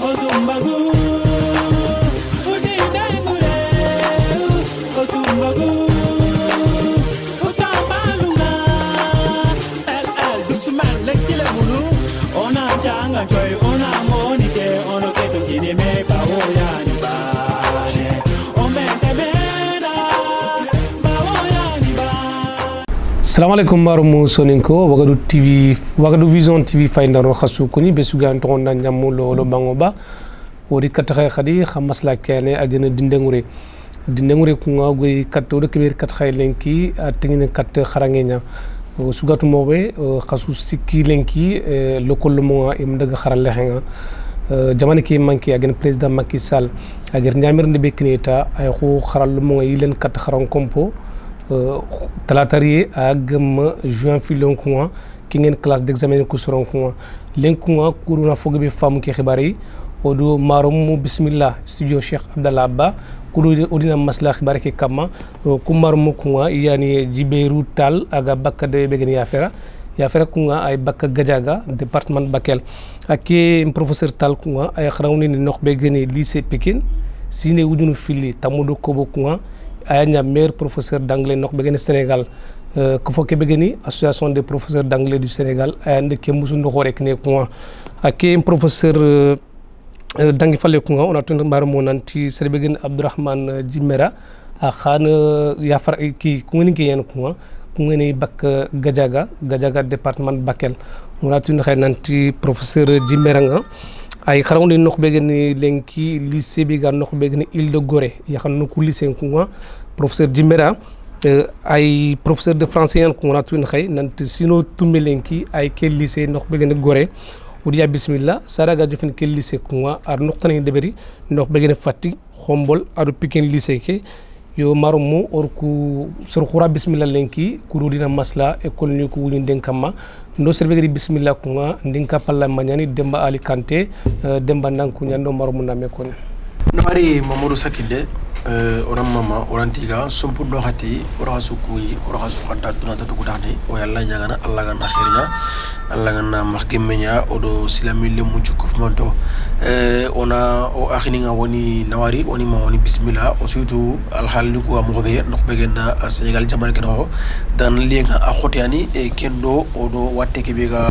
Osumbagu Udindangure Osumbagu Utabalunga El Dusman Lekile Mulu Ona Janga Joy Ona Monike Ono Keto Kidime Baoya Nibane Omete Bena Baoya Nibane. Assalamu alaikum marumu soninko wagadu vision tv fayndaro khasu kuni besugan to na nyamu lo bangoba wori katay khadi khamasla kene agena dindengure ku ngagoy katto de kibir katay lenki atingine kat kharangenya sugatu mobe khasu sikki lenki lokol mo im daga kharal lehenga jamane ki manki agen president Macky Sall ager nyamir de beknita ay khu kharal mo yilen kat kharan kompo talatari agam juin filon ko ki ngeen classe d'examen ko soron ko len ko kuruna fogbe fam ki xibari odo marum bismillah studio Cheikh Abdallah Abba kudu odina masla xibari ki kama ku marum ko yani jiberu tal aga bakka de begen ya fera ko ay bakka gajaga département Bakel ak professeur tal ko ay xarawni ni nok be gene lycée Pikine sine wudunu fili tamudo ko ko ayanya meilleur professeur d'anglais nok begene Sénégal ko fokke begeni association des professeurs d'anglais du Sénégal ayande ke musu ndo rek ne ko ak professeur dangi falle ko on a ton mbar mo nanti sere begeni Abdourahmane Djimera a khan ya far ki ko ngeni ke yen ko ngeni bak gajaga département Bakel on a ton xey nanti professeur Djimera nga ay xarawni nok begeni lenki lycée bi ga nok begeni Île de Gorée ya xamno ko lycée ko professeur Djimera ay professeur de français yan ko ratu xey nanti sino tumbe lenki ay ke lycée nok begeni Gorée wudi ya bismillah saraga jofin ke lycée ko ar nok tan deberi nok begeni Fatick Khombol adu Pikine lycée ke yo marumu or ku sur khura bismillah lenki kurudina masla école ni ko wuni denkama ndo servegri bismillah ko ndinka palla mañani Demba Ali Kanté Demba nanku nyando marumu na mekon no ari Mamadou Sakinde oran mama orantiga sumpu doxati orasu kuyi orasu khanta dunata to gudade o yalla nyagana Allah gana khairnya Allah gana mahgemenya odo silami le muju kufmanto ona o akhininga woni nawari woni ma woni bismillah o surtout al halni ko amobe nok begenda Sénégal jamane keno dan linga a khotiani e kendo odo watte ke bega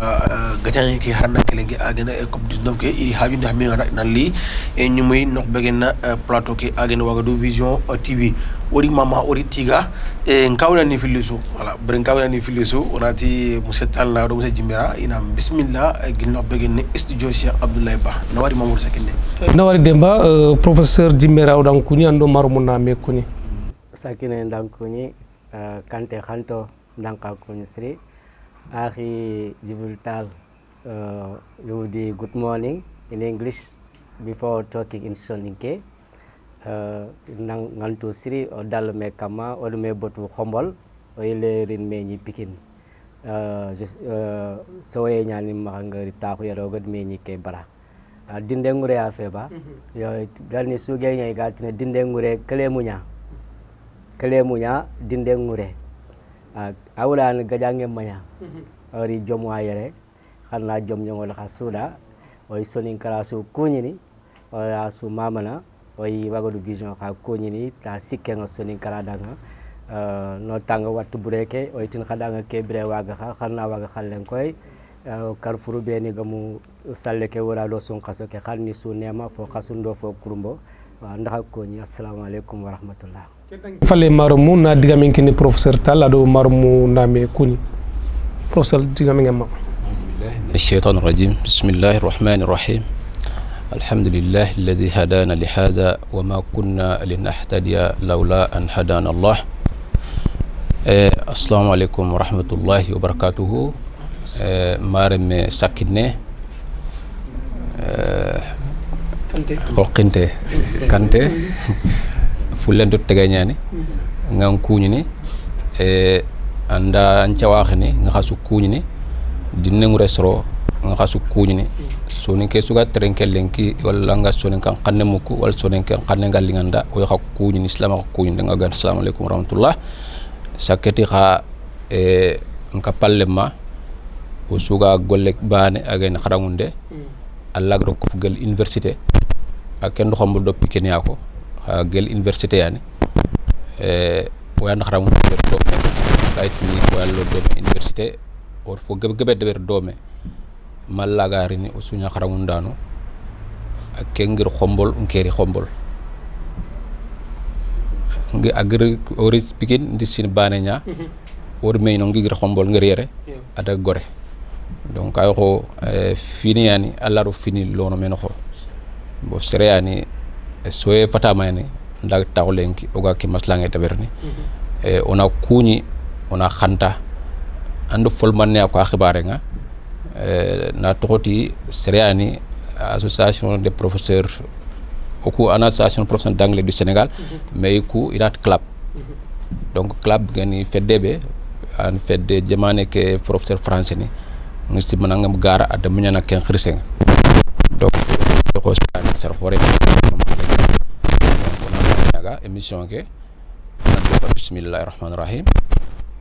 gajan ke harna kelenge agena e coupe 19 ke iri habinde hamina nalli e nyumuy nok begena plateau ke agena wagadu vision tv wori mama ori tiga e ngawna ni filisu wala bre ngawna ni filisu onati monsieur Talna do monsieur Djimera ina bismillah ginno begene studio Cheikh Abdoulaye Ba nawari Mamadou Sakine nawari Demba professeur Djimera odan kuni ando marumuna me kuni Sakine ndan kuni Kanté khanto ndanka kuni sri akhi Jibril Tal you di good morning in English before talking in Soninké ngantu siri o dal me kama o me botu Khombol o ile rin me ni Pikine so e nyani ma ngari ta ko yaro god me ni ke bara dinde ngure a feba yo dalni suge nyai gatine dinde ngure kelemunya dinde ngure awla an gajange manya ori jom wayere xana jom nyongol khasuda o Soninkara su kunyini o asu mamana oyi wagadu vision ka ko nyini ta sikkenga Soninkara danga no tanga wattu bureke oyi tin khadanga ke bre waga khana waga khallen koy Carrefour be ni gamu salle ke wora do son kaso ke khalni su nema fo khasundo fo kurumbo wa ndax ko ni assalamu alaikum wa rahmatullah fale marumu na digamen kini professeur Tall ado marumu name kuni professeur digamen ngam الشيطان الرجيم بسم الله الرحمن الرحيم الحمد لله الذي هدانا لهذا وما كنا لنهتدي لولا أن هدانا الله السلام عليكم ورحمة الله وبركاته مارم ساكنة Kanté fulen dot teganyani ngam kuñini anda ancawaxini nga xasu kuñini dinengu restro nga xasu kuñini so ni ke suga trenkel lenki wala nga so ni kan xanne muku wala so ni kan xanne ngal linganda ko xa kuñini islam xa kuñini nga gan assalamu alaykum warahmatullah saketi xa nka pallema o suga gollek bane again xarangunde allagro ko gel université aken do xambu do pikene yako gel université yani wa ndax ramu ber do kayit ni wallo do université or fo gebe de ber dome mallagari ni usunya xaramu ndano aken ngir xombol unkeri xombol ngi agri oris pikin disin banenya or me no ngir xombol ngir yere ada gore donc ay ko fini yani allaro fini lono men ko bo sere yani soye fatama yani ndag tawlenki oga ki maslange taberni ona kuñi ona khanta andu folmanne ko xibare nga na tokoti sere yani association des professeurs oku ana association professionnelle d'anglais du Sénégal mais ku irat club donc club gani feddebe an fedde jamane ke professeur français ni ngi ci manangam gara ada munyana ken khirsen donc ko sani sar xore naga émission ke bismillahirrahmanirrahim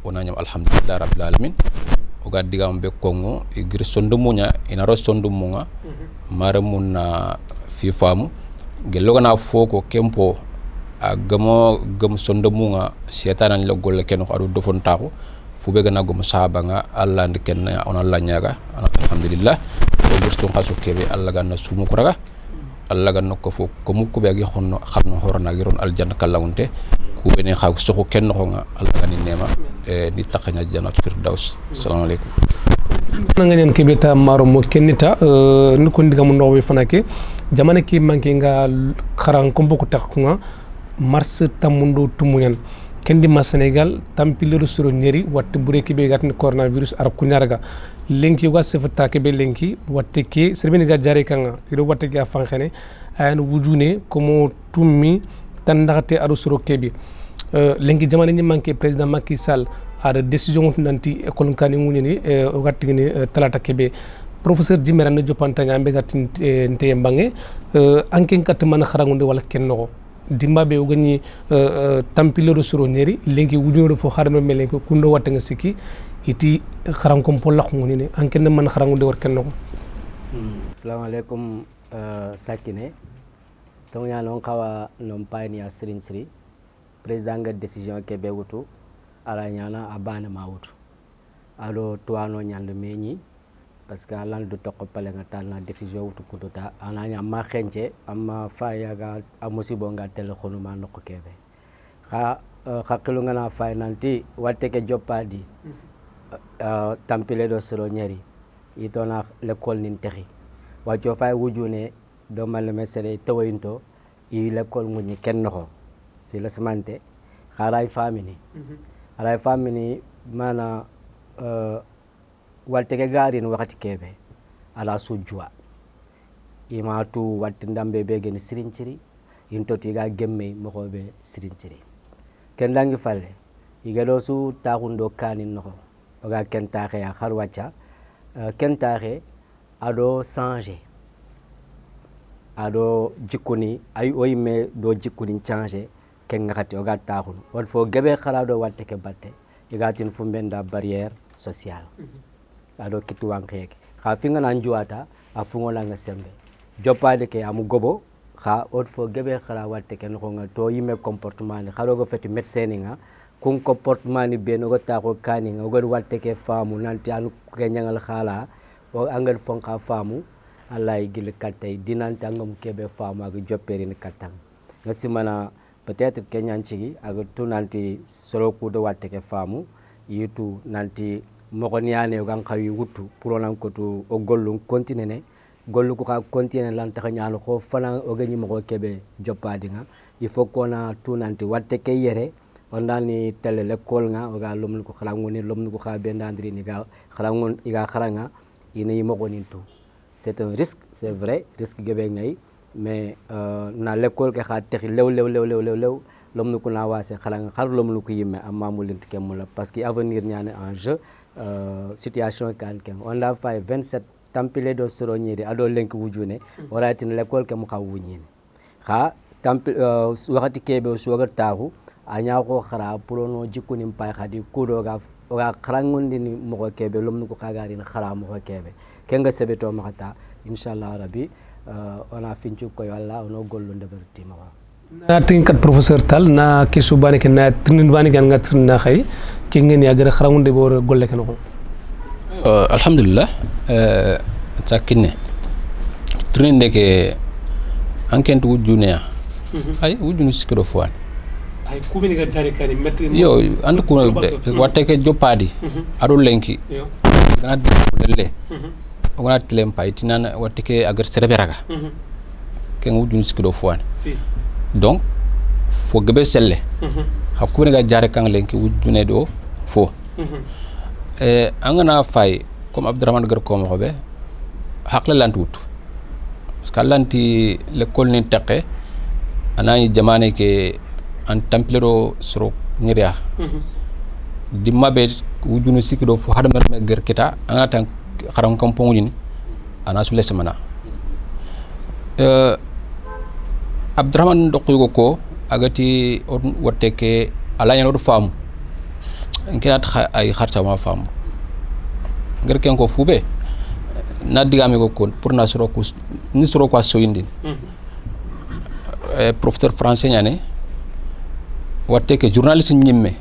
ona ñam alhamdulillah rabbil alamin o ga digam be kongo igir sondu munya ina ro sondu munga mara munna fi famu gello na foko kempo agamo gam sondu munga setanan la golle ken ko adu dofon taxu fu be gana gom sahaba nga alla ndiken on alla ñaga alhamdulillah o burtu xasu kebe alla ganna sumu ko raga alla ganna ko fo ko mu ko be gi xonno xamno horna giron aljanna kallawunte ku bene xaw soxu kenn ko nga alla gani nema ni taxna jannat firdaus assalamu alaykum nga ñen kebe ta maro mo kennita ni ko ndiga mu ndo be fanake jamane ki manki nga xaran ko mboko tax nga mars tamundo tumuñan kendi ma Sénégal tampilero suro ñeri watte bureki be gatni coronavirus ar kuñarga lenki yoga sefata ke be lenki watte ke serbeni ga jare kanga ido watte ga fankhene ayan wujune komo tummi tan ndaxate aro suro kebi lenki jamane ni manke président Macky Sall ar décision nanti école kani nguñeni watte ni talata kebe professeur Jimera ne jopanta ngambe gatin nte mbange anken kat man xarangunde wala kenno dimba be ugani tampilero suro ñeri lenki wujuro fo harme melen ko kundo watta nga siki iti xaram ko polax ngoni ne anken man xarangu de war kenno assalamu alaikum sakine to nya non kawa non payni asrin sri président ga décision ke be wutu ala nyana abana ma wutu alo tuano nyande meñi parce que lan du tokko pale nga tal na décision wutu kututa ananya ma xenche amma faya ga amusibo nga telephone ma nokko kebe khakelu nga na fay nanti watte ke jopadi tampile do soro nyeri itona l'école nin texi wacho fay wujune do mal mesere tawinto i l'école nguni kenno fi la semante kharay famini kharay famini mana walte ke garin wakati kebe ala sujwa imatu watte ndambe be gen sirinciri intoti ga gemme moko be sirinciri ken dangi falle igalo su taxundo kanin no oga ken taxe ya xar wacca ken taxe ado changer ado jikuni ay oyme do jikuni changer ken ngati oga taxun wal fo gebe xara do watte ke batte igatin fu mbenda barrière sociale ado kitu wankeke kha finga na njuata afungo la nga sembe jopade ke amu gobo kha ot fo gebe khara watte ken ko nga to yime comportement ni kharo go feti médecin nga kun comportement ni be no go ta ko kani nga go watte ke famu nanti anu ke nyangal khala o angal fonka famu allah gil katay dinante angam kebe famu ak jopperi ni katang nga simana peut-être ke nyanci ak tunanti solo ku do watte ke famu yitu nanti mokoniane gan xawi wutu pour nan ko to o gollu continue gollu ko ka continue lan tax ñaalo ko fana o gañi mako kebe jopadi nga il faut qu'on a tout nanti watte ke yere on dani tele l'école nga o ga lomul ko xala ngoni lomul ko xa bendandri ni ga xala ngon iga xaranga ina mako ni tout c'est un risque c'est vrai risque gebe ngay mais na l'école ke xa taxi lew lomnu ko na wase xala xar lomul ko yimme amamu lint ke mula parce que avenir ñane en jeu situation kan on a fait 27 tampile do soro ñiri ado lenk wujune waratin l'école ke mu xaw wuñine xa tampil wakati kebe so ga taxu anya ko xara pour no jikuni mpay xadi kudo ga xarangundi ni mo kebe lom ko xagari na xara mo kebe kenga sebeto makata inshallah rabbi ona fincu koy walla ono gollu ndeber tima wa na tinkat professeur tal na kesu bani ken na trin bani gan nga trin na xey ki ngeen ya gëra xaramunde bo golle ken ko alhamdulillah sakine trin ndeke ankent wujune ay wujunu sikiro fwan ay kubini ga jari kani metti yo and ko watte ke jopadi adu lenki gana lelle ogana tlem paytina watte ke agar sereberaga ken wujunu sikiro fwan si donc fo gebe selle hakubini ga jari kan lenki wujune do fo angana fay comme Abdourahmane gar ko mo be hakla lantut parce que lanti l'école ni taqé anani jamane ke an templero soro ngiria di mabe wujunu sikido fu hadamar me ger kita anata xaram kampong ni ana su lesemana Abdourahmane dokko ko agati wotte ke ala ñano fam ngenat ay xarta ma fam ger ken ko fube na digame ko kon pour na soro ko ni soro ko soyindin professeur français ñane watte ke journaliste ñimme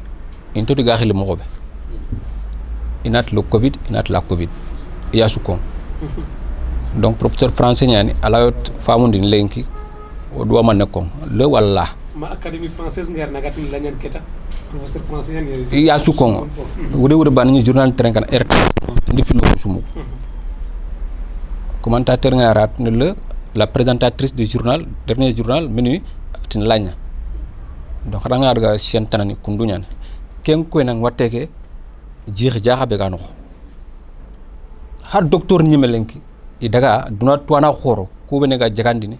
into diga xil mo be inat le covid inat la covid ya su kon donc professeur français ñane ala famundin lenki o do man ko le walla ma académie française ngar nagatin la ñen keta professeur français ñane ya su kon wude ban ni journal train kan rt ndi filo ko sumu commentateur nga rat ne la présentatrice du journal dernier journal menu tin lagna donc ranga daga chaîne tanani kunduñan ken koy nak wateke jix jaxa be gano har docteur ñimelenki i daga duna tuana khoro ko be nga jagandini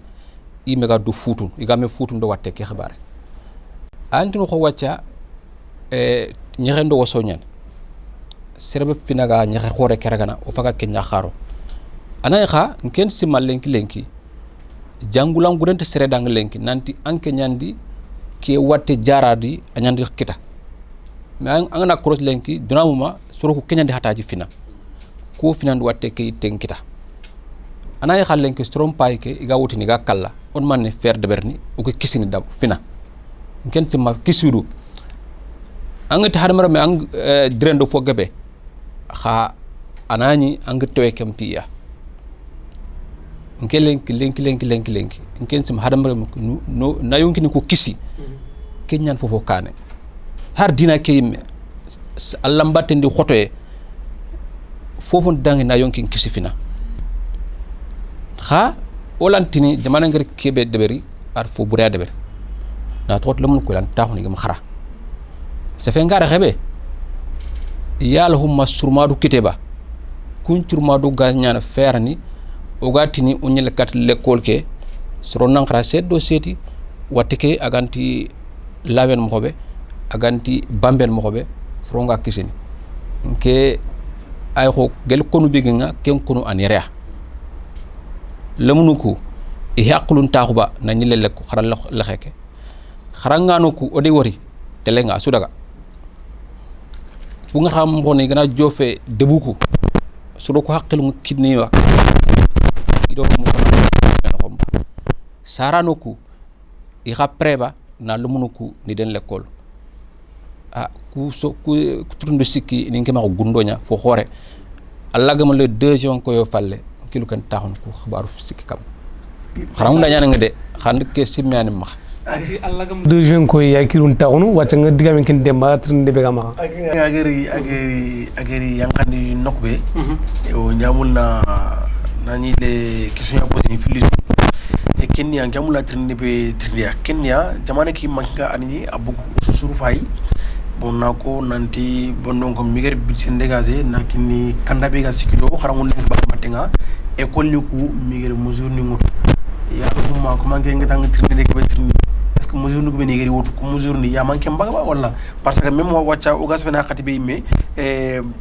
i mega du futun i game futun do wateke xibaare antino ko wacca ñexendo wosoñan serbe finaga ñexe xore keragana o faga kenya xaro anay xa ken simal lenki jangulang gudente seredang lenki nanti anke ñandi ke watte jaradi anyandi kita mais angana cross lenki dunamuma soro ko kenyandi hataji fina ko finandi watte ke iten kita anay xa lenki strom pay ke iga wutini ga kala on manne faire de berni o ko kisini dab fina ken simma kisudu angati hadamara me ang drendo fo gabe xa anani ang tewe kemtiya lenki nken sim hadamre no na yonkini ko kisi kenyan fofo kane har dina ke yimme Allah mbatte ndi xotoye fofon dangi na yonkin kisi fina kha olantini jamana ngir kebe deberi ar fo buriya deber na tot lamun ko lan taxuni gam khara sa fe ngara xebe yalhum surmadu kiteba kun turmadu ga nyana ferani ogatini unyel kat l'école ke soro nankra seddo seti watike aganti lawen mobe aganti bambel mobe soro nga kisini ke ay xo gel konu biginga ken konu aniria lamunuku e yaqulun taxuba na ñile lek xaral la xeke xarangano ku odi wori telenga sudaga bu nga xam xone gëna jofe debuku suro ko haqqil mu kidni wa ido mo ko saranoku i preba na lumunuku ni den l'école ku trundu sikki ni ngema ko gundonya fo xore alla gama le 2 juin ko yo falle kilu kan taxon ko xabaru sikki kam xaram dañana nga de xand ke simyani ma ati alla gam 2 juin ko ya kirun taxonu wacca nga digam ken demba trinde be gama ageri yankandi nokbe o nyamul na nani les questions à poser filis e kenya ngamula trinde be trinde kenya jamane ki manka ani abu susuru fay bonako nanti bondon ko miger bit sen dégager nakini kandabe ga sikido xarangon ba matenga école ni ku miger mesure ni ngoto ya umma ko manke ngatang trinde ke be trinde est ce que mesure ni ko be ni gari wotu ko mesure ni ya manke mbaga ba wala parce que même wacca o gas fena khati be imme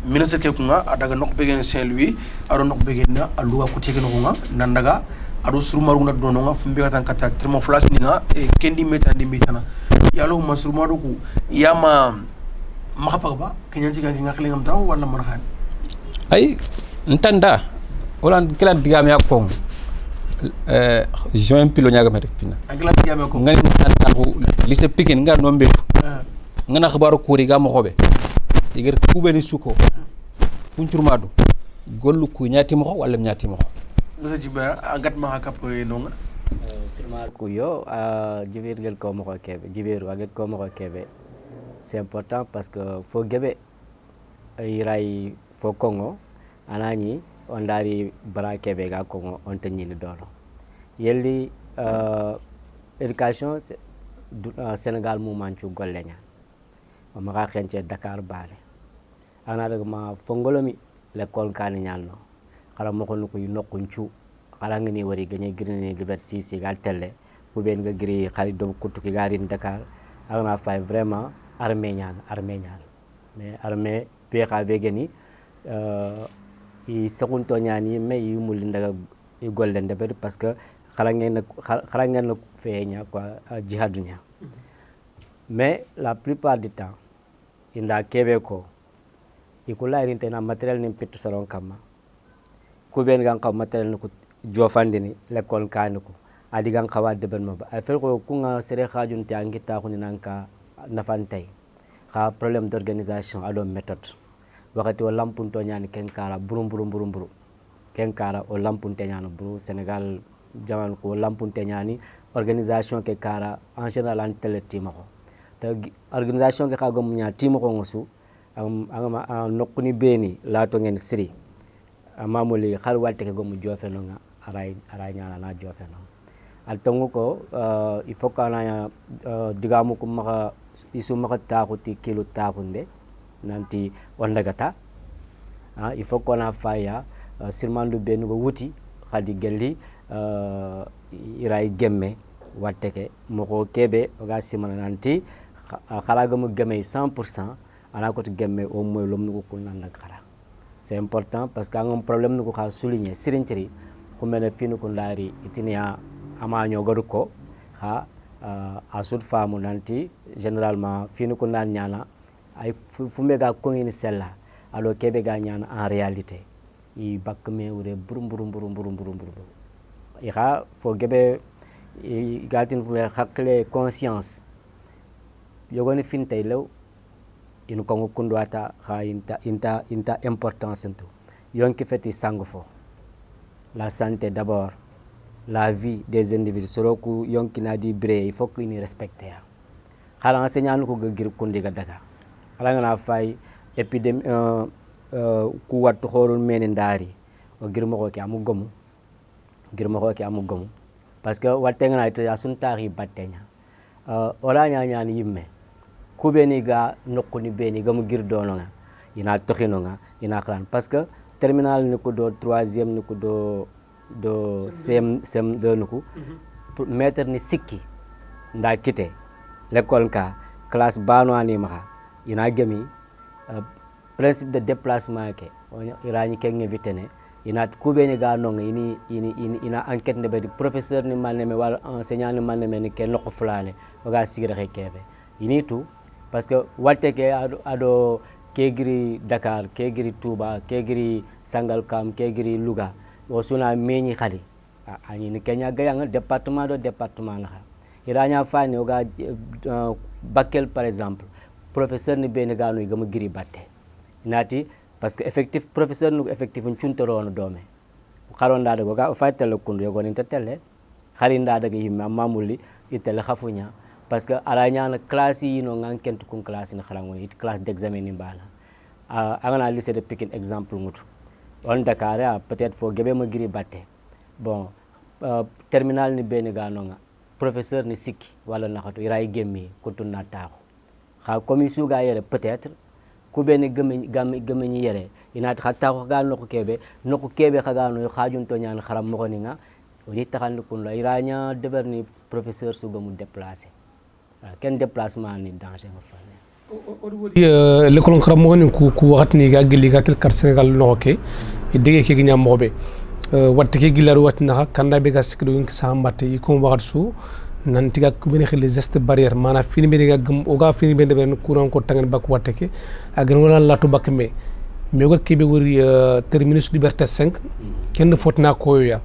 ministre ke kunga adaga nok be gen Saint Louis ado nok be gen na aluga ko tege no nga nandaga ado surmaru na do no nga fumbe katan kata thermoflash ni nga kendi metandi mitana yalo masrumado ku yama makapa ba kenyan ci nga xele ngam taw wala man xan ay ntanda olan kila digame akon joint pilo nyaga mete fina angla digame ko ngani ko lycée Pikine nga no mbel ngana xabaru kuri ga mo xobe igar kubeni suko puncurmadu gollu ku ñaati mo wala ñaati mo monsieur Djiba agat ma kap nonga sirma ku yo jibir gel ko mo ko kebe jibir waget ko mo ko kebe c'est important parce que fo gebe irai fo kongo anani on dari bara kebe ga kongo on tanyini dolo yelli éducation Sénégal mu manchu gollenya o ma xenche Dakar balé ana daga ma fongolomi l'école kani ñalno xala mo ko nuko nokkunchu xala ngani wari gagné grine liberté ci gal télé bu ben nga gri xali do kutu ki garin Dakar ana fay vraiment arménian mais armée PK begeni i sekunto ñani mais yumul ndaga i golle ndebe parce que xala ngeen feña quoi jihadunya mais la plupart du temps inda kebe ko ikula irintena matériel ni pitu salon kama ku ben gan ka matériel ko jofandini l'école kaniko adi gan ka wadde ben maba ay fel ko kunga sere khajun ti angita ko ni nanka nafantay ka problème d'organisation ado méthode wakati o lampunto ñani kenkara burum kenkara o lampunte ñano buru Sénégal jaman ko lampunte ñani organisation ke kara en général an tele timako te organisation ke kago munya timako ngosu angama nokuni beni lato ngeen siri amamuli xal walte ke gomu jofe no nga aray ñana na jofe no al tongu ko il faut kana digamu ko maka isu maka taxuti kilo taxunde nanti wandagata il faut qu'on a faya sirmandu benu go wuti khadi gelli iray gemme watteke moko kebe ga simana nanti khalaga mu gemme 100% ala ko gemme au moins lom nugo kunna nak khara c'est important parce que un problème nugo kha souligner sirintiri khumene finu ko lari itinia amanyo garuko kha asud famu nanti généralement finu ko nan nyana ay fumbe ga kongini sella alo kebe ga nyana en réalité i bakme wure burum ira fo gebe gatin fu hakle conscience yogoni fintay lew inu ko kundwata ha inta importanceento yonki feti sangofo la santé d'abord la vie des individus soroku yonki nadi bre il faut qu'il respecte ya hala enseignant ko gir kundi ga daga ala ngana fay épidémie ku wattu horul meni ndari o girmo ko ki amu gomu parce que watte ngana ita asun tari battenya ola nyani yimme ku beni ga nokuni beni gamu gir dono nga ina tokhino nga ina kran parce que terminal ni ko do 3e ni ko do CM2 nuku maître ni sikki nda kité l'école ka classe bano ani maka ina gemi principe de déplacement ke irani kenge vitene ina kubeni ga nonga ina enquête de be professeur ni maneme wala enseignant ni maneme ni ke nokko fulane waga sigira kebe ini tout parce que watte ke ado kegiri Dakar kegiri Touba kegiri Sangalkam kegiri Louga o suna meñi khali ani ni Kenya gayanga département la iranya fani oga Bakel par exemple professeur ni beni ganu gama giri batte nati parce que effectif professeur nu effectif chuntoro no dome kharonda dago ga fatel kundu yogo ni tele kharinda daga yimma mamuli itele khafunya parce que aranya na classe yi no ngankent kun classe ni khalango it classe d'examen ni bala angana lycée de Pikine exemple mutu on Dakar peut-être fo gebe ma giri batte bon terminal ni beni ganu nga professeur ni sikki wala nakhato iray gemmi kutuna taxo kha commission ga yere peut-être ku beni gemme ni yere ina ta ko ga noko kebe khaga no khajun to nyaan kharam mo ni nga oni taxan kun la iranya deber ni professeur su gamu déplacer ken déplacement ni danger ma fa l'école kharam mo ni ku waxat ni ga gili gatel carte Sénégal no ke dege ke gnya mo be watte ke gilaru wat na kanda be ga sikdo ngi sa mbatte ko waxat su nanti ga ko bene xel geste barrière mana fini bene ga gam o ga fini bene ben courant ko tangal bak watte ke agan wala latu bak me mais ga kebe wori terminus liberté 5 ken fotna koyoya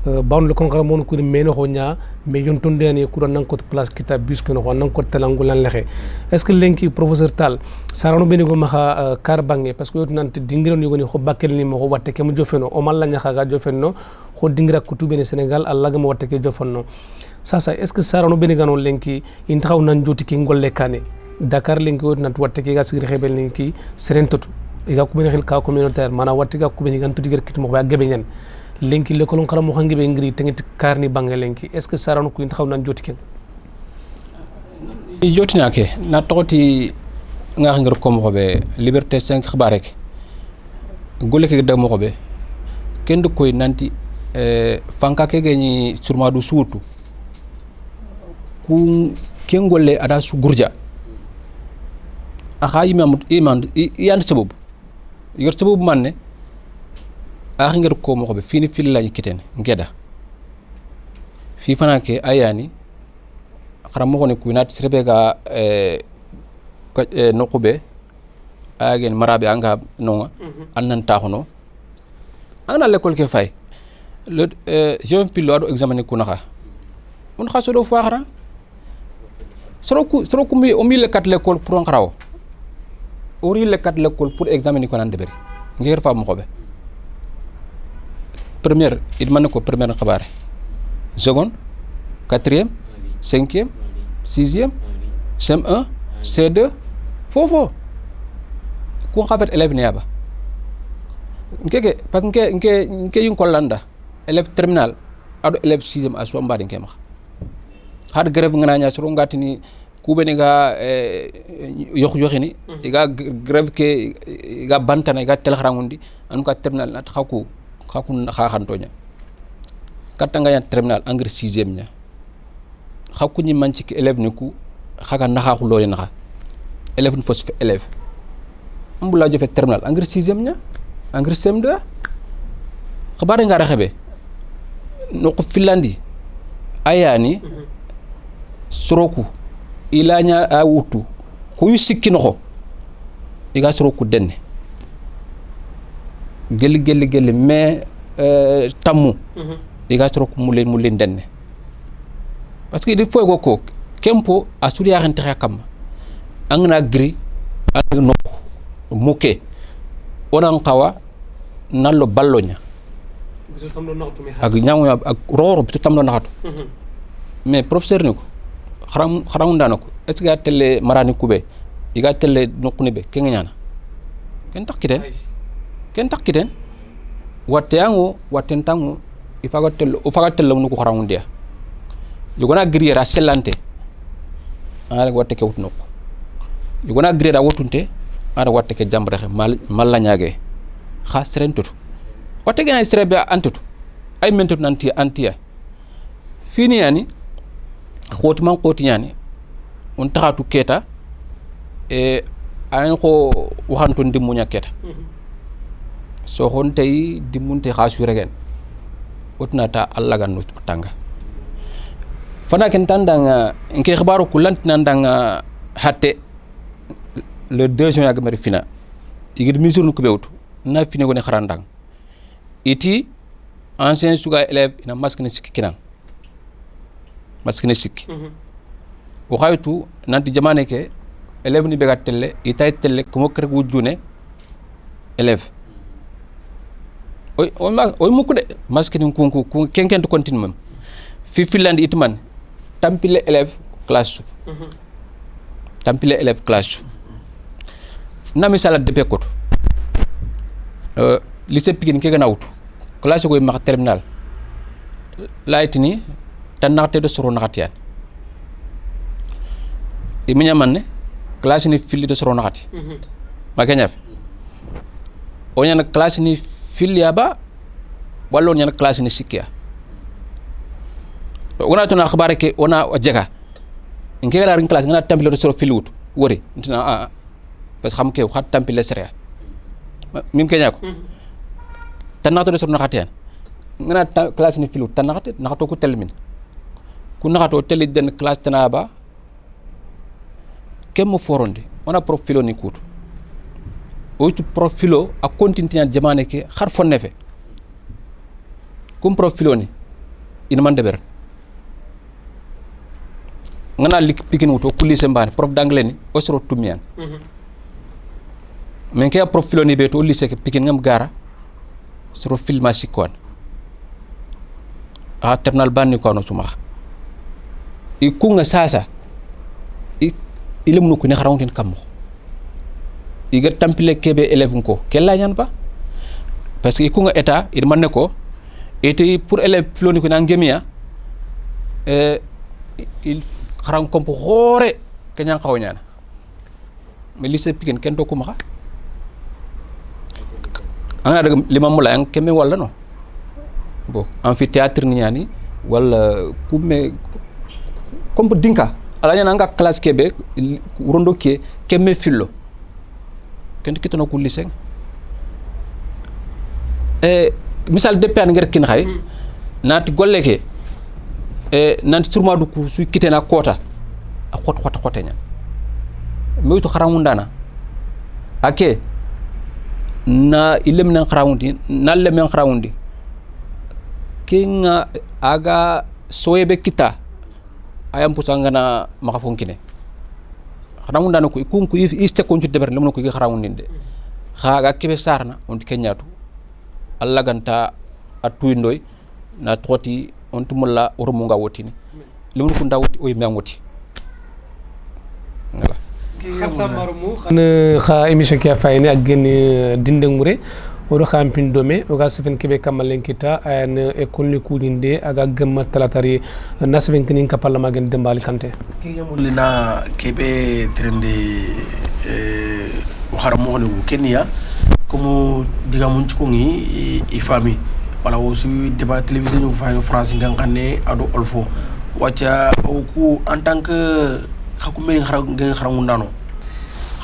bawon le concret mon ko meno ho nya mais yon tonde ne ko nan ko place kita bus ko no nan ko telangulan lexe est-ce que lenki professeur Tall sarano beni go maxa kar bangi parce que yot nante dingiron yogoni ko bakkel ni mo ko watte ke mo jofeno o mal la nyaxa ga jofeno ko dingira ko tubeni Sénégal Allah ga mo watte ke jofanno sasa est-ce que sarano beni ganon lenki in taxaw nan joti ki ngolle kané Dakar lenki yot nante watte ke ga sigri xebel lenki serentotu iga ko beni xel ka communautaire mana watte ga ko beni gan tudi ger kit mo ba gebe ñen lenki le kolon xaram mo xangi be ngri tengit karni bangi lenki est-ce que sarano ko in taxaw nan joti ke jotina ke na toti nga ngir ko mo be liberté 5 xibaare ke gole ke de mo be kendo koy nanti fanka ke gani surma du suutu ku kengolle ada su gurja aha iman yan sabab yor sabab manne akhi ngir ko mo be fini fil la kiten ngeda fi fana ke ayani xaram mo ne ku nat serbe ga no khube agen marabe anga no annan taxono ana l'école ke fay le jeune pilote examiner ku naxa mun xaso do faxara soro ku mi o mi le kat l'école pour en xaraw ori le kat l'école pour examiner ko nan deberi ngir fa mo xobe première il man ko première xabaare seconde quatrième cinquième sixième CM1 C2 fofo ku xafet élève ne yaba ngeke parce que nke yin kollanda élève terminal ado élève 6e a so mbade nke max had grève ngana nya soro ngatini kubeni ga yoxini iga grève ke iga bantana iga telxrangundi anu ka terminal nat xaku xaxantoña katanga ya terminal engrais 6e nya xaku ni manci ke élève ni ku xaga naxaxu lolé naxa élève ni fos élève mbula jofe terminal engrais 6e nya engrais CM2 xabaare nga raxebe no ko filandi ayani soroku ilanya a wutu ko yu sikki noxo iga soroku denne gel mais tamu iga soroku mulen denne parce que il faut go kempo asuri ya xen taxa kam angna gri ak no muke onan qawa nallo ballonya ak ñamu ak roro bitu tam do naxatu mais professeur ni ko xaram ndanako est ce que tele marani kube iga tele nokuni be kenga ñana ken takkiten watte yango watten tango ifaga tele mu ko xaram ndia yugona griera sellante ala watte ke wutno yugona griera wotunte ara watte ke jambre malla ñage xa serentutu watte gana serebe antutu ay mentu nanti antiya fini yani khoti man khoti yani on taxatu keta ayen ko waxantu ndimunya keta so hon tay dimunte xasu regen otnata alla gan tanga fana ken tandanga nke xbaru kulant nandanga hatte le 2 juin agmari fina igid misur nu kubewtu na fini gone xarandang iti ancien suga élève ina maskine sikki kinang maskine sikki o xaytu nanti jamane ke élève ni bega telle itay telle ko kër wujune élève oy muku de maskine kunku kenken to continue mem fi finland itman tampile élève classe tampile élève classe nami sala de pekot lycée Pikine ke gana wutu classe ko ma terminal laytini tan naxte do soro naxatian iminya manne classe ni fili do soro naxati ma keñaf o ñana classe ni filia ba wallo ñana classe ni sikya wona to na xabaare ke wona jega nge gara ring classe ngana tampile do soro fili wutu wori ntina parce que xam ke xat tampile sere mim keñako tan naxte do soro naxatian ngana classe ni filu tan naxate naxato ko telmin ku naxato teli den classe tanaba kem mo foronde ona profilo ni kutu oytu profilo a continue jamane ke har fonne fe kum profilo ni ina man deber ngana lik pikin wuto kulli sembane prof d'anglais ni osro tumian men ke profilo ni be to lycée ke pikin ngam gara soro filma sikwan a terminal banni ko no suma i kunga sasa ilum ko ni xarawtin kam iga tampile kebe élève ko kella ñan ba parce que kunga état il man ne ko été pour élève floni ko na ngemia il xaram ko xore kanyang xaw ñana mais lycée piken ken to ko ma ana daga limam la yang keme wala no bo amphithéâtre ni ñani wala kume comme dinka ala ñana nga classe kebe rondo ke keme fillo ken kitano ko lycée misal depan ngir kin xay nati golle ke nanti surma du ko su kitena kota a xot ñan moytu xaramundana ake na ilem nan xarawundi na lem xarawundi kinga aga soyebe kita ayam pusanga na maka fonkine xaramundana ko kunku iste ko deber lemno ko xarawundi de xaga kebe sarna on kenyatu alla ganta atuindoy na toti on tumulla oromunga wotini lemno ko ndawti o yimangoti voilà kharsa marmu kha émission ki fayni ak gen dindeng mure odo khampin dome o ga sefen kebe kamalen kita an école ni kudinde aga gamma talatari na sefen kinin ka parlement gen dembali kante lina kebe trende haramo ne kenya comme diga mun ci ko ngi i fami wala wo su débat télévision ñu fa France nga xane ado olfo wacha ku en tant que xakumé nga xarangu ndano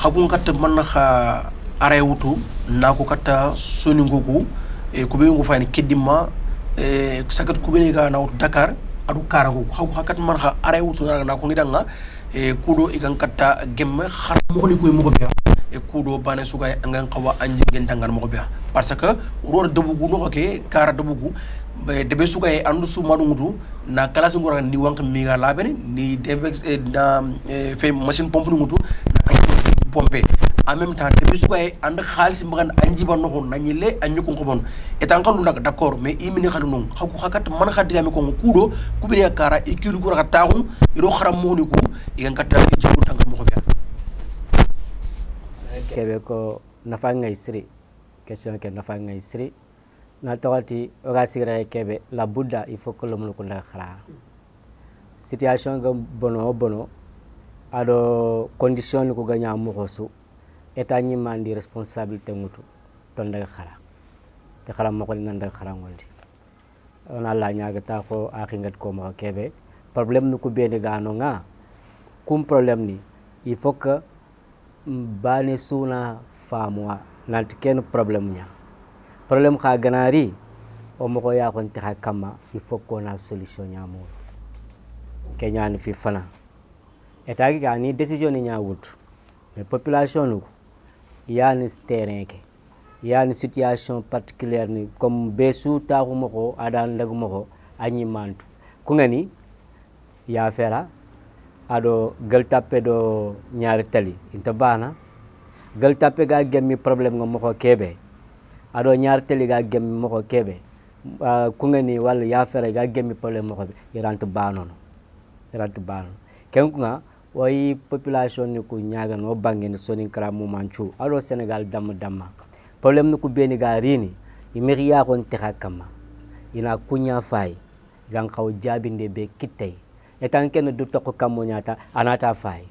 xakun kat man na xa are wutu nako kata soni ngoku e ko be ngo fayni kedima e sakat ko be ga na Dakar adu karango xaku hakat man xa are wutu na ko ngidanga e kudo igan kata gemme xar mo ni koy mo ko be e kudo bane sugay ngan xawa anji ngen tangal mo ko be parce que ror debugu no ke kara debugu debe sugay andu su madu ngutu na kala su ngora ni wank mi ga labene ni devex na fe machine pompe ngutu na kala pompe en même temps debe sugay and khalis mbagan anji ba no na ñile anyu ko bon etan kalu nak d'accord mais imini khalu non xaku xakat man khadiga mi ko kudo ku bi kara e kilu ko taxum ro xaram mo ni ko igan katta ci ko tangal mo ko be kebe ko nafa ngay siri question ke nafa ngay siri na tawati oga sigre kebe la buddha il faut que l'homme ko la khara situation ga bono ado condition ko ganya mo xosu eta ñi mandi responsabilité mutu ton daga khara te khara mo ko nan daga khara ngoldi ona la ñaga ta ko akhingat ko mo kebe problème nu ko bene gano nga kum problème ni il faut que bane suna famwa nanti ken problème nya problème ka ganari o moko ya kon ta kama il faut qu'on a solution nya mo kenya ni fi fana eta gi gani décision ni nya wut mais population nu ya ni terrain ke ya ni situation particulière ni comme besu ta ko moko adan dag moko anyi mantu ku ngani ya fera ado geltape do ñaari tali inta bana geltape ga gemmi problème ngo moko kebe ado ñaari tali ga gemmi moko kebe ku ngani wala ya fere ga gemmi problème moko be irant bano ken ku nga way population ni ku ñaaga no bangene soni kala mo manchu ado Sénégal damma problème ni ku beni ga rini imiri ya kon texa kama ina kunya fay gang xaw jabinde be kitay etan ken du tokko kammo nyata anata fay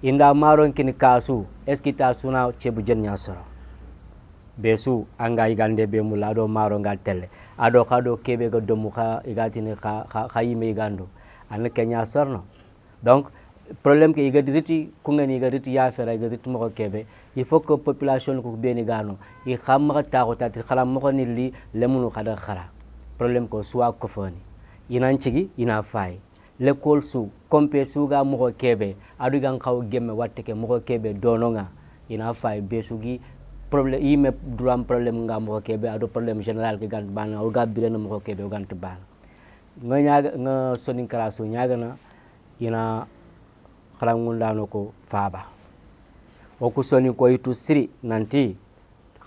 inda maron kin kasu eskita suna cebu jen nya soro besu anga igande be mulado maro ngal telle ado kado kebe go domu kha igatini kha yime igando an kenya sorno donc problème ke igadi riti kungani igadi ya fera igadi mo kebe il faut que population ko beni gano i xamma ta ko tati xalam mo ni li lemunu xada xara problème ko soit ko foni inan cigi ina fay l'école su kompe suga mo kebe adu gan xaw gemme watte ke mo kebe dononga ina fay besugi problème yime duram problème nga mo kebe ado problème général ke gan bana o ga bilena mo kebe o gan bana nga ñaaga nga sonin karasu ñaaga na ina xarangundano ko faaba o ku soni ko itu siri nanti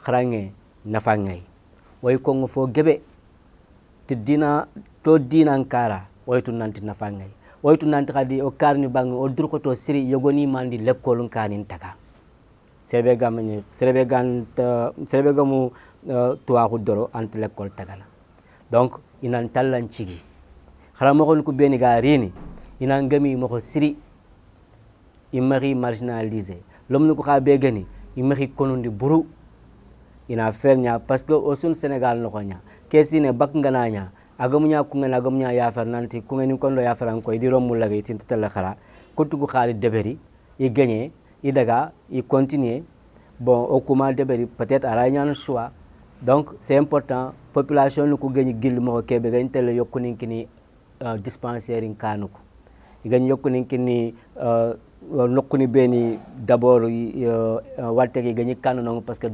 xarange nafangay way ko ngo fo gebe ti dina to dinankara waytu nanti nafangay waytu nanti kadi o karni bang o durko to siri yogoni mandi lekkolun kanin taka serbe gamu tuwa ko doro ant lekkol tagana donc inan tallan cigi xala mo ko beni ga rini ina ngami mo ko siri imari marginalisé lom ko xa be gani imari konondi buru ina fernya parce que au sun Sénégal no konya kesine bak ngana nya agamunya kungena agamunya ya fernanti kungeni kondo ya feran ko di romul lagay tintal xara kutugu xali deberi i gagner i daga i continuer bon au comment deberi peut-être ala ñaan choix donc c'est important population lu ko gagni gil mo kebe gañ tel yokuni kini dispensaire in kanuko i gañ yokuni kini nokuni beni d'abord watte ki gagni kanu parce que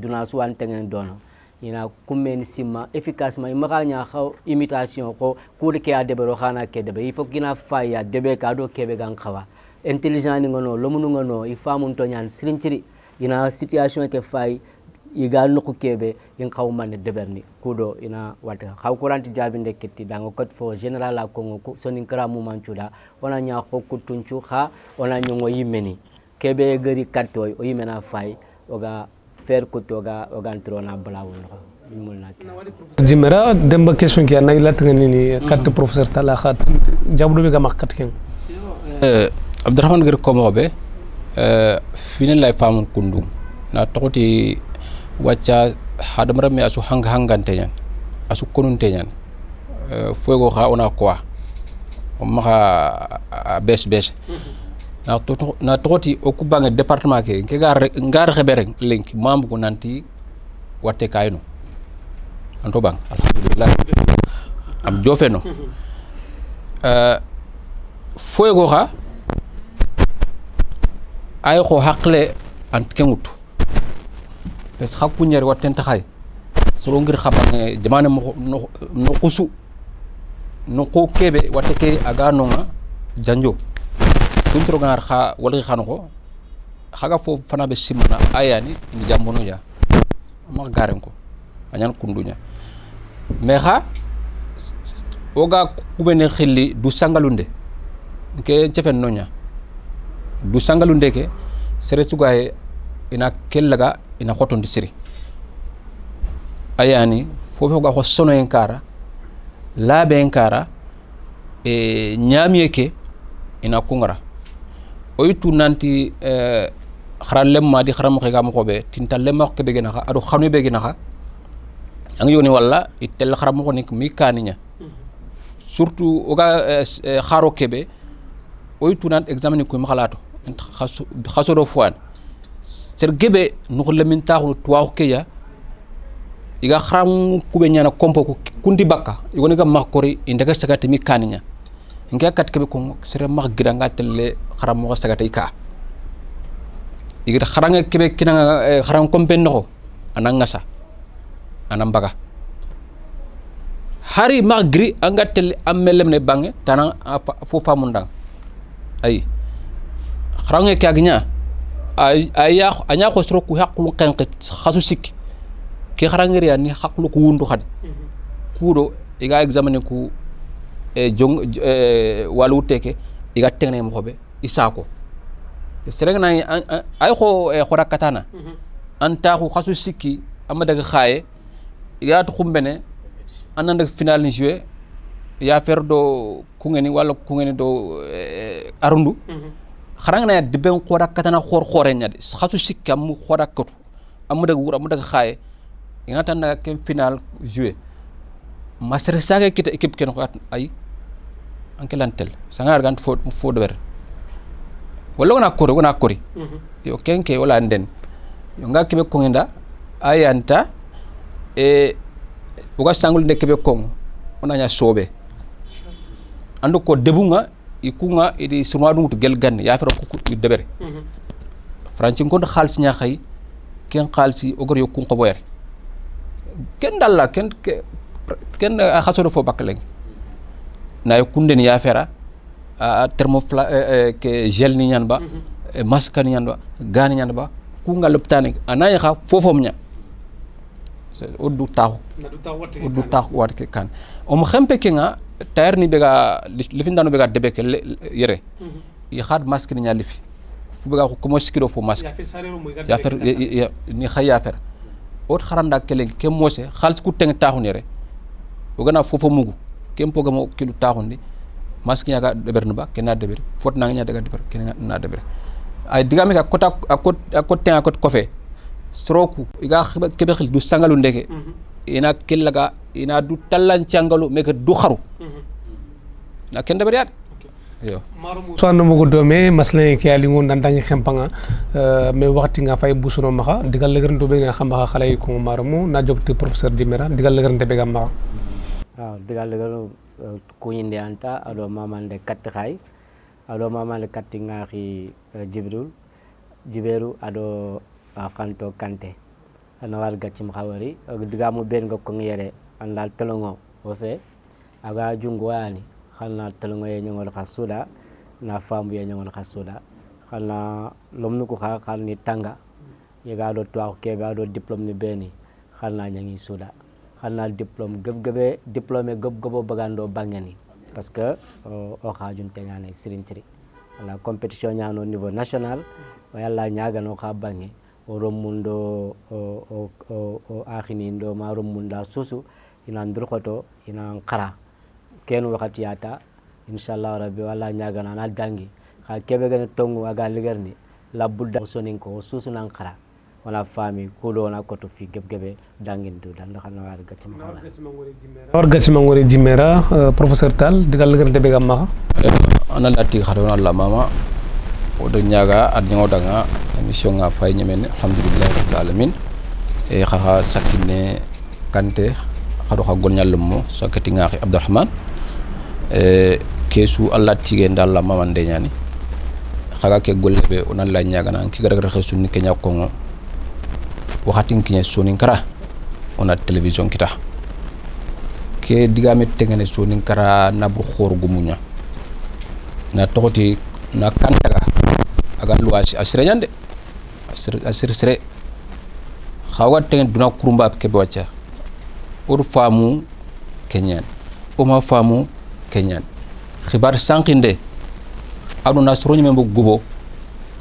duna suwan tengen dono ina kumeni sima efficacement imaganya xaw imitation ko kude ke adebero xana ke debe il faut kina faya debe ka do kebe gan xawa intelligent ni ngono lomunu ngono i famun to ñaan sirinciri ina situation ke fay iga nokku kebe in xaw man deberni kudo ina wata xaw kuranti jabinde ketti dango code fo général la kongo sonin kra mu manchuda ona nya ko kutunchu kha ona nyongo yimeni kebe gari katto o yimena fay oga faire kutoga ogantrona blawul mulna jimera demba question ki anay lat nga ni carte professeur tala khat jabdu bi ga makkat ken abdurrahman gir ko mobe finin lay famun kundum na tokoti wacca hadamara mi asu hangante nyan asu konunte nyan fuego kha ona quoi o maka bes na tokoti o kubange département ke ngar xebere link mambu ko nanti watte kayno anto bang alhamdulillah am jofeno fuego kha ay ko hakle ant kemut pes khakku ñer watten taxay solo ngir xabange jamane no kusu no ko kebe watte ke aga nonga janjo tuntro ganar kha wala khano ko khaga fo fana be simana ayani ni jambono ya ma garen ko anyan kundunya me kha oga kubene khilli du sangalunde ke cefen nonya du sangalunde ke sere sugaye ina kellaga ina khotondi siri ayani fofo ga ko sono en kara labe en kara e nyamiye ke ina kungara oytu nanti xaran lemma di xaram xega mo xobe tinta lemma ko be gena adu xanu be gena ang yoni walla itel xaram ko nik mi kaninya surtout oga xaro kebe oytu nan examiner ko mi xalato khaso do fwan ser gebe no lemin taxu tuwa ko ya iga xaram ku be nyana kompo ko kundi bakka igoni ga makori indaga sagati mi kaninya nge kat kebe ko sere mag gidanga telle xaram mo sagata ika igira xaranga kebe kinanga xaram kompen no ananga sa anambaga hari magri anga telle amelem ne bange tanan fo famundang ay xaranga ke agnya ay anya ko sro ku haqlu qenqit khasu sik ki xaranga riya ni haqlu ko wundu xadi kudo iga examiner ku jong walu teke iga tegne mo xobe isako serengna ay ko khora katana anta ko khasu sikki amada ga xaye iga to xumbene ananda final ni jouer ya fer do kungeni wala kungeni do arundu kharangna dibben khora katana khore nyade khasu sikki am khora katu amada wura amada ga xaye ina tan na kem final jouer master saga kita équipe ken ko ay ankelantel sangar gant fo dober wala wona kori yo kenke wala den yo ngakebe ko ngenda ayanta uga sangul ndekebe ko ona nya sobe ando ko debunga ikunga idi sunwadu to gel gan ya fera ko debere ranci ngon khalsi nya khay ken khalsi ogor yo kun ko boyer ken dalla ken khaso fo bakleng na yo kunden ya fera thermofla ke gel ni nyan ba masque ni nyan ba gani nyan ba ku ngal loptane anay kha fofom nya oddu taw wat ke kan o mo xempe ke nga tayar ni bega lifindano bega debeke yere ya khad masque ni nya lifi fu bega ko mo sikiro fo masque ya fer ni khaya fer ot kharanda kele ke mose khals ku teng taxu ni re o gana fofo mugu kem pogamo kilu taxu ni masque nya ga deber ba kena deber fot na nya daga deber kena na deber ay digame ka kota akot teng akot kofe stroku iga kebe khil du sangalu ndeke ina killaga ina du tallan cangalu meke du kharu na ken deber yat yo so ando mo godome maslen ke ali ngon ndangi xempanga me waxti nga fay busuno maxa digal leger ndo be nga xam maxa xalay ko maramu na jobti professeur Dimera digal leger ndebe gam maxa digal leger ko yinde anta ado mamande kat khay ado mamande kat ngari jiberu ado kanto kante ana war gacim khawari digamu ben nga ko ngere andal telongo o fe aga jungo yani xalna telongo ye ñongol khasuda na famu ye ñongol khasuda xalna lomnu ko xal ni tanga yega do to ke ba do diplôme ni beni xalna ñangi suda xalna diplôme diplômé gebo bagando bangeni parce que o xajun tengane sirintri la compétition ñano niveau national wala ñaga no xa bangi o romundo o akhini ndo ma romunda susu ina ndurkoto ina qara ken wakati yata inshallah rabbi wala nyaga na dangi ha kebe gane tongu aga ligerni la budda sonin ko susu nan qara wala fami kulo na koto fi gebgebe dangin du dan xana war gati mangore Dimera professeur Tall digal liger de be gamma ana lati khadona Allah mama o do nyaga ad nyago danga émission nga fay ñemen alhamdulillah rabbil alamin e kha sakine kante khado kha gon nyallum mo sakati nga Abdurrahman kesu Allah tige ndalla mama ndeñani khaga ke gollebe onan la nyaga nan ki gara khasu ni kenya ko waxati kinya sonin kara ona television kita ke digame tengene sonin kara na bu khor gumunya na tokoti na kantaga aga luwasi asire nyande asire khawa tengen duna kurumba ke bwacha or famu kenyan o ma famu kenyan khibar sankinde aduna soroñu membo gubo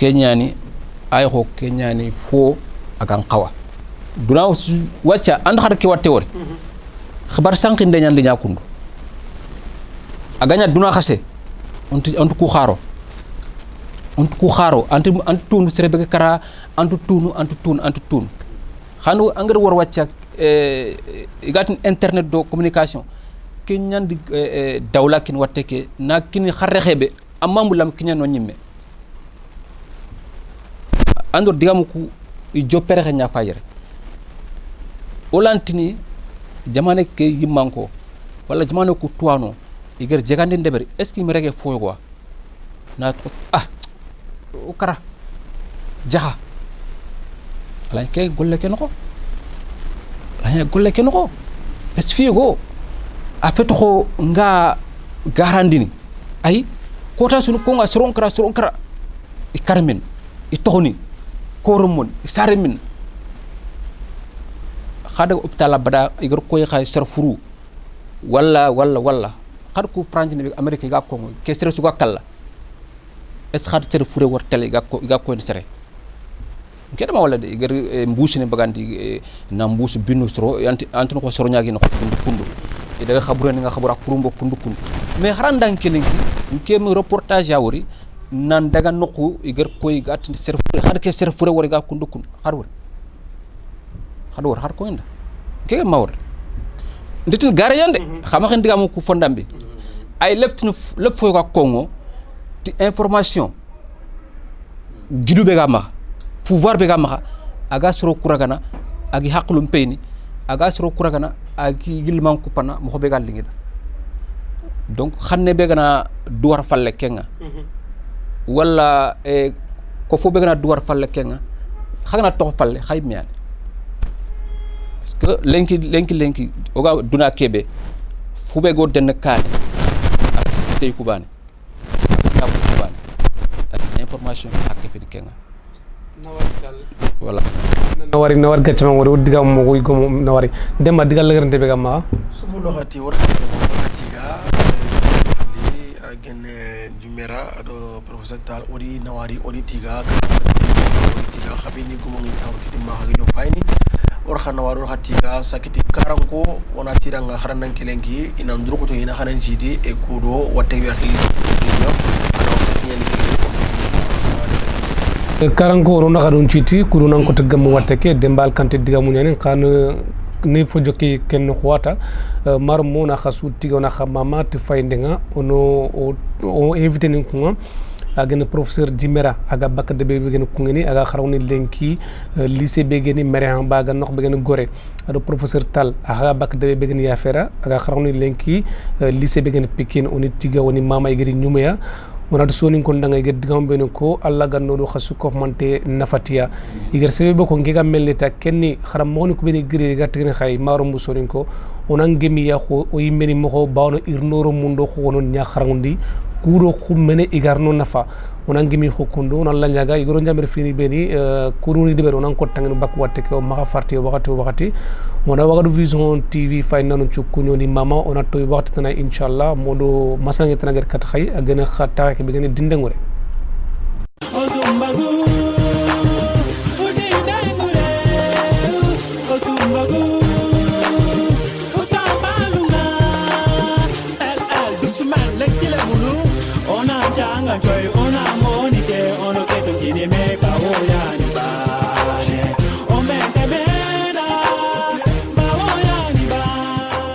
kenyani ay ko kenyani fo akan qawa duna wacha and xar ke watte wor khibar sankinde nyande nyakundu aganya duna xasse ontu ku xaro antu tunu serebe kara antu tunu xanu angar war wacca igatin internet do communication kenyan di dawla kin watte ke na kin xarexebe amambulam kinyan no nyimme andor digamu ku i jopere xenya fayere olantini jamane ke yimanko wala jamane ku tuano iger jegande ndeber est ce que mi rege foygo na o kara jaha la ke golle ken ko la golle ken ko est fiego a feto ko nga garandini ay kota sunu ko nga soron kara i karmin i tohoni ko romon i saremin khada hôpital bada iger koy xay sarfuru wala khad ku France ni Amerique ga ko ke sere su gakalla es khad sere fure war tele ga ko ni sere ngeda ma wala de iger mbuusi ne bagandi na mbuusi binu soro anti ko soro nyaagi no kundu e daga khabure ni nga khabura kurumbo kundu mais harandan kelinki ke mi reportage ya wori nan daga nokku iger koy ga atti sere fure khad ke sere fure wori ga kundu har ko inda ke ma wor nditin gare yande xama xen digamu ku fondambi ay lepp foy ko kongo ti information gidu be gama pouvoir be gama aga soro kuragana agi haqqulum peyni aga soro kuragana agi gilman ku pana mo be gal lingida donc xanne be gana duwar falle kenga wala ko fo be gana duwar falle kenga xagana to falle xay miyan parce que lenki oga duna kebe fu be go den kaane ak tay kubane ak kubane information ak fi kenga voilà nawari gacce ma wori diga mo ko go nawari demba digal la garante be gamma sumu loxati war loxati ga li gene jumera do professeur tal ori nawari ori tiga khabini ko ngi taw kiti ma ga yo fayni or khana waru hatiga sakiti karanko wona tiranga kharanan kelenki ina ndruko to ina khanan sidi e kudo watte wi khili ado sakiyani karanko ro naka don citi kuru nan ko tegam watte ke dembal kante diga mu ñane kan ni fo jokki ken khwata mar mo na khasu tigo na khamama te fayndenga ono o invité ni ko agene professeur Jimera aga bakka de be gene kungeni aga kharawni lenki lycée be gene merian baga nok be gene gore ado professeur Tal aga bakka de be gene yafera aga kharawni lenki lycée be gene Pikine oni tiga woni mama igeri nyumaya wonata soni kon danga igeri digam beno ko alla ganno do khasu kof mante nafatiya iger sebe be ko ngiga melleta kenni kharam moni ko beni gere gatene khay maro mu soni ko onan gemi ya ko o yimeni mo bawno irnoro mundo ko non nya kharawndi kuro khumene igarno nafa onangimi khokundo on la nyaga igoro njamir fini beni kuruni de onan ko tangene bak watte ko ma farti wakati mona wagadu vision tv fay nanu cukkunyo ni mama ona toy wakati tana inshallah modo masangi tanager kat khay agena khata ke begene dindengore